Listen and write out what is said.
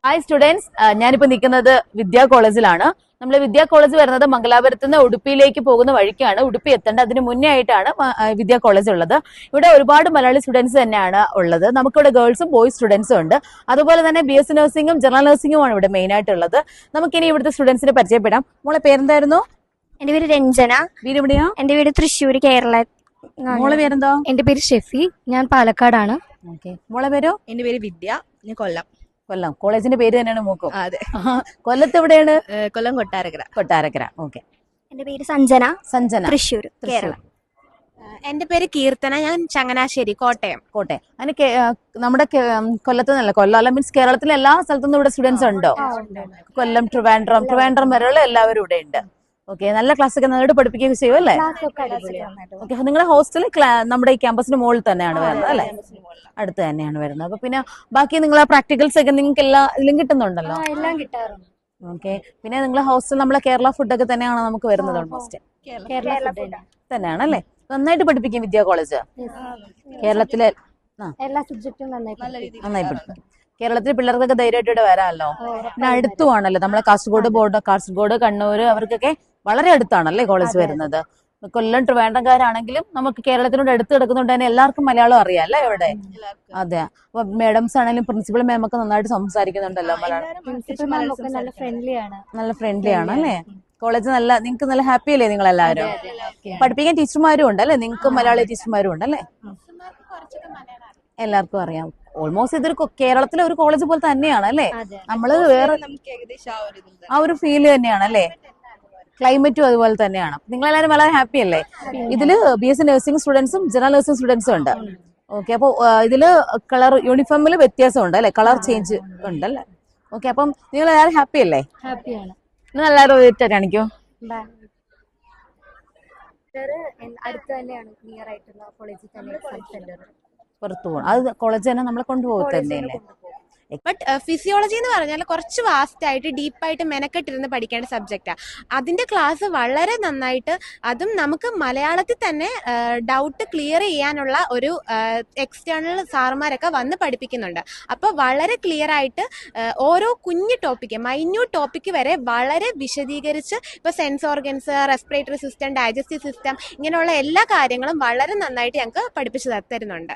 Hi students, ഞാനിപ്പോ നിൽക്കുന്നത് വിദ്യാ കോളേജിലാണ്. നമ്മൾ വിദ്യാ കോളേജ് വരുന്നത് മംഗലാപുരത്ത് നിന്ന് ഉടുപ്പിയിലേക്ക് പോകുന്ന വഴിക്കാണ്. ഉടുപ്പി എത്തേണ്ട അതിന് മുന്നേ ആയിട്ടാണ് വിദ്യാ കോളേജ് ഉള്ളത്. ഇവിടെ ഒരുപാട് മലയാളി സ്റ്റുഡൻസ് തന്നെയാണ് ഉള്ളത്. നമുക്കിവിടെ ഗേൾസും ബോയ്സ് സ്റ്റുഡൻസും ഉണ്ട്. അതുപോലെ തന്നെ BSc നഴ്സിംഗും ജനറൽ നഴ്സിംഗുമാണ് ഇവിടെ മെയിൻ ആയിട്ടുള്ളത്. നമുക്കിനി ഇവിടുത്തെ സ്റ്റുഡൻസിനെ പരിചയപ്പെടാം. മോളെ പേരെന്തായിരുന്നു? എന്റെ പേര് രഞ്ജന. വീട് എവിടെയാ? എന്റെ വീട് തൃശ്ശൂർ, കേരള. മോളെ പേരെന്തോ? എന്റെ പേര് ഷെഫി, ഞാൻ പാലക്കാടാണ്. മോളെ പേരോ? എന്റെ പേര് വിദ്യ, ഞാൻ കൊല്ലം. കൊല്ലം. കോളേജിന്റെ പേര് തന്നെയാണ് മൂക്കും. അതെ. കൊല്ലത്ത് എവിടെയാണ്? കൊല്ലം കൊട്ടാരക്കര. കൊട്ടാരക്കര. ഓക്കെ. എന്റെ പേര് സഞ്ജന, സഞ്ജന, തൃശ്ശൂർ, കേരള. എന്റെ പേര് കീർത്തന, ഞാൻ ചങ്ങനാശ്ശേരി, കോട്ടയം. കോട്ടയം. അതിന് നമ്മുടെ കൊല്ലത്ത് നിന്നല്ല, കൊല്ലം മീൻസ് കേരളത്തിലെ എല്ലാ സ്ഥലത്തുനിന്നും ഇവിടെ സ്റ്റുഡൻസ് ഉണ്ടോ? കൊല്ലം, ട്രിവാൻഡ്രം വരെയുള്ള എല്ലാവരും ഇവിടെ ഉണ്ട്. ഓക്കെ. നല്ല ക്ലാസ് ഒക്കെ നന്നായിട്ട് പഠിപ്പിക്കുകയൊക്കെ ചെയ്യും അല്ലേ? ഓക്കെ. നിങ്ങളുടെ ഹോസ്റ്റൽ നമ്മുടെ ഈ ക്യാമ്പസിന് മുകളിൽ തന്നെയാണ് വരുന്നത് അല്ലേ? അടുത്ത് തന്നെയാണ് വരുന്നത്. അപ്പൊ പിന്നെ ബാക്കി നിങ്ങളെ പ്രാക്ടിക്കൽസ് ഒക്കെ നിങ്ങൾക്ക് ഇതിലും കിട്ടുന്നുണ്ടല്ലോ? എല്ലാം കിട്ടാറുണ്ട്. ഓക്കെ. പിന്നെ നിങ്ങളെ ഹോസ്റ്റൽ നമ്മളെ കേരള ഫുഡൊക്കെ തന്നെയാണ് നമുക്ക് വരുന്നത് ഓൾമോസ്റ്റ് തന്നെയാണ് അല്ലേ? നന്നായിട്ട് പഠിപ്പിക്കും വിദ്യാ കോളേജ്. കേരളത്തിലെ എല്ലാ സബ്ജക്റ്റും നന്നായി പഠിപ്പിക്കും. കേരളത്തിലെ പിള്ളേർക്കൊക്കെ ധൈര്യമായിട്ട് ഇവിടെ വരാമല്ലോ. പിന്നെ അടുത്തുവാണല്ലോ നമ്മളെ കാസർഗോഡ്, കണ്ണൂർ അവർക്കൊക്കെ വളരെ അടുത്താണല്ലേ കോളേജ് വരുന്നത്. കൊല്ലം, ട്രിവാൻഡ്രംകാരാണെങ്കിലും നമുക്ക് കേരളത്തിനോട് അടുത്ത് കിടക്കുന്നുണ്ട് തന്നെ എല്ലാവർക്കും മലയാളം അറിയാം അല്ലേ ഇവിടെ? അതെ. അപ്പൊ മേഡംസ് ആണെങ്കിലും പ്രിൻസിപ്പൽ മാം ഒക്കെ നന്നായിട്ട് സംസാരിക്കുന്നുണ്ടല്ലോ മലയാളം. നല്ല ഫ്രണ്ട്ലി ആണ് അല്ലേ? കോളേജ് നിങ്ങൾക്ക് നല്ല ഹാപ്പി അല്ലേ നിങ്ങളെല്ലാവരും? പഠിപ്പിക്കാൻ ടീച്ചർമാരും ഉണ്ട് അല്ലേ? നിങ്ങൾക്ക് മലയാളി ടീച്ചർമാരും ഉണ്ട് അല്ലേ? എല്ലാവർക്കും അറിയാം. ഓൾമോസ്റ്റ് ഇതൊരു കേരളത്തിലെ ഒരു കോളേജ് പോലെ തന്നെയാണ് അല്ലേ? നമ്മള് വേറെ ആ ഒരു ഫീല് തന്നെയാണ് അല്ലേ? ക്ലൈമറ്റും അതുപോലെ തന്നെയാണ്. നിങ്ങളെല്ലാവരും വളരെ ഹാപ്പി അല്ലേ? ഇതില് BSc നഴ്സിംഗ് സ്റ്റുഡൻസും ജനറൽ നഴ്സിംഗ് സ്റ്റുഡൻസും ഉണ്ട്. ഓക്കെ. അപ്പൊ ഇതില് കളർ യൂണിഫോമിൽ വ്യത്യാസം ഉണ്ട് അല്ലെ? കളർ ചേഞ്ച് ഉണ്ട് അല്ലേ? ഓക്കെ. അപ്പം നിങ്ങൾ എല്ലാവരും ഹാപ്പി അല്ലേ? നിങ്ങൾ എല്ലാവരും വീട്ടിൽ കാണിക്കോ? അടുത്ത് തന്നെയാണ്, നിയർ ആയിട്ടുള്ള കോളേജിൽ തന്നെ പുറത്തു പോകണം. അത് കോളേജ് തന്നെ നമ്മളെ കൊണ്ടുപോകും തന്നെയല്ലേ? ബട്ട് ഫിസിയോളജി എന്ന് പറഞ്ഞാൽ കുറച്ച് വാസ്റ്റ് ആയിട്ട് ഡീപ്പായിട്ട് മെനക്കെട്ടിരുന്ന് പഠിക്കേണ്ട സബ്ജക്റ്റാണ്. അതിന്റെ ക്ലാസ് വളരെ നന്നായിട്ട്, അതും നമുക്ക് മലയാളത്തിൽ തന്നെ ഡൗട്ട് ക്ലിയർ ചെയ്യാനുള്ള ഒരു എക്സ്റ്റേണൽ സാറുമാരൊക്കെ വന്ന് പഠിപ്പിക്കുന്നുണ്ട്. അപ്പോൾ വളരെ ക്ലിയർ ആയിട്ട് ഓരോ കുഞ്ഞു ടോപ്പിക്ക്, മൈന്യൂട്ട് ടോപ്പിക്ക് വരെ വളരെ വിശദീകരിച്ച്, ഇപ്പോൾ sense organs, respiratory system, digestive system, ഇങ്ങനെയുള്ള എല്ലാ കാര്യങ്ങളും വളരെ നന്നായിട്ട് ഞങ്ങൾക്ക് പഠിപ്പിച്ചു തരുന്നുണ്ട്.